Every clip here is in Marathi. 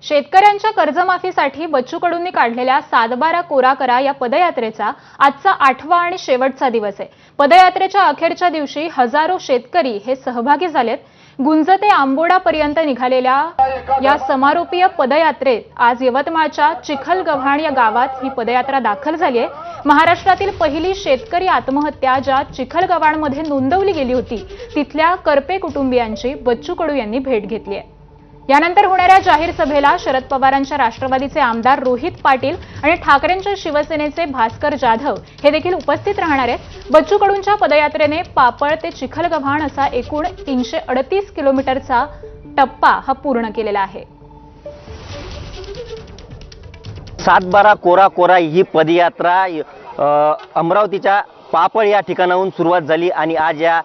शेतकऱ्यांच्या कर्जमाफीसाठी बच्चू कडूंनी काढलेल्या 7/12 कोरा करा या पदयात्रेचा आजचा 8वा आणि शेवटचा दिवस आहे। पदयात्रेच्या अखेरच्या दिवशी हजारो शेतकरी हे सहभागी झालेत। गुंज ते आंबोडापर्यंत निघालेल्या या समारोपीय पदयात्रेत आज यवतमाळच्या चिखलगव्हाण या गावात ही पदयात्रा दाखल झाली आहे। महाराष्ट्रातील पहिली शेतकरी आत्महत्या ज्या चिखलगव्हाणमध्ये नोंदवली गेली होती तिथल्या करपे कुटुंबियांची बच्चू कडू यांनी भेट घेतली आहे। यानंतर होणाऱ्या जाहीर सभेला शरद पवारांच्या राष्ट्रवादीचे आमदार रोहित पाटील आणि ठाकरेंच्या शिवसेनेचे भास्कर जाधव हे देखील उपस्थित राहणार आहेत। बच्चू कडूंच्या पदयात्रेने पापळ ते चिखलगव्हाण असा एकूण 338 किलोमीटरचा टप्पा हा पूर्ण केलेला आहे। 7/12 कोरा कोरा ही पदयात्रा अमरावतीच्या पापळ या ठिकाणाहून सुरुवात झाली आणि आज या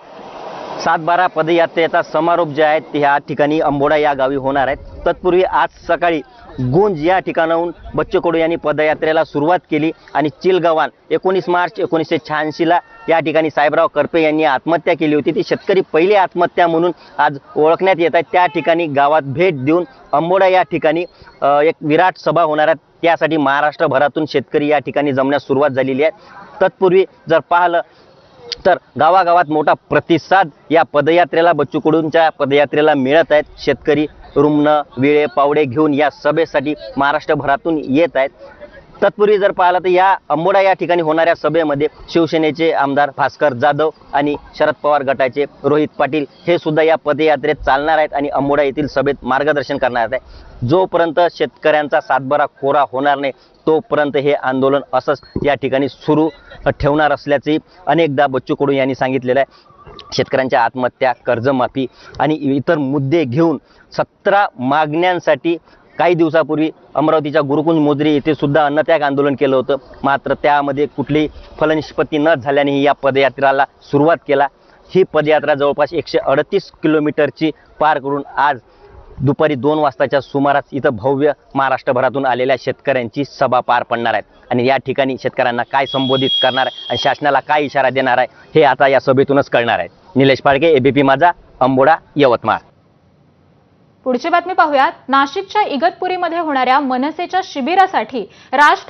7/12 पदयात्रेचा समारोप जे आहे ते ह्या ठिकाणी अंबोडा या गावी होणार आहे। तत्पूर्वी आज सकाळी गुंज या ठिकाणाहून बच्चू कडू यांनी पदयात्रेला सुरुवात केली आणि चिलगव्हाण 19 मार्च 1986ला या ठिकाणी साहेबराव करपे यांनी आत्महत्या केली होती। ती शेतकरी पहिली आत्महत्या म्हणून आज ओळखण्यात येत आहे। त्या ठिकाणी गावात भेट देऊन अंबोडा या ठिकाणी एक विराट सभा होणार आहे। त्यासाठी महाराष्ट्रभरातून शेतकरी या ठिकाणी जमण्यास सुरुवात झालेली आहे। तत्पूर्वी जर पाहिलं तर गावागावात मोठा प्रतिसाद या पदयात्रेला बच्चू कडूंच्या पदयात्रेला मिळत आहेत। शेतकरी रुग्ण विळे पावडे घेऊन या सभेसाठी महाराष्ट्रभरातून येत आहेत। तत्पूर्वी जर पाहिलं तर या अंबोडा या ठिकाणी होणाऱ्या सभेमध्ये शिवसेनेचे आमदार भास्कर जाधव आणि शरद पवार गटाचे रोहित पाटील हे सुद्धा या पदयात्रेत चालणार आहेत आणि अंबोडा येथील सभेत मार्गदर्शन करणार आहेत। जोपर्यंत शेतकऱ्यांचा 7/12 कोरा होणार नाही तोपर्यंत हे आंदोलन असंच या ठिकाणी सुरू ठेवणार असल्याचे अनेकदा बच्चू कडू यांनी सांगितलेलं आहे। शेतकऱ्यांच्या आत्महत्या, कर्जमाफी आणि इतर मुद्दे घेऊन 17 मागण्यांसाठी काही दिवसापूर्वी अमरावतीच्या गुरुकुंज मोजरी येथे सुद्धा अन्नत्याग आंदोलन केलं होतं। मात्र त्यामध्ये कुठलीही फलनिष्पत्ती न झाल्याने या पदयात्रेला सुरुवात केला। ही पदयात्रा जवळपास 138 किलोमीटरची पार करून आज दुपारी 2 वाजताच्या सुमारास इथं भव्य महाराष्ट्रभरातून आलेल्या शेतकऱ्यांची सभा पार पडणार आहे आणि या ठिकाणी शेतकऱ्यांना काय संबोधित करणार आहे आणि शासनाला काय इशारा देणार आहे हे आता या सभेतूनच कळणार आहे। निलेश पाडके, एबीपी माझा, अंबोडा, यवतमाळ। पुढची बातमी पाहूयात। नाशिकच्या इगतपुरीमध्ये होणाऱ्या मनसेच्या शिबिरासाठी राज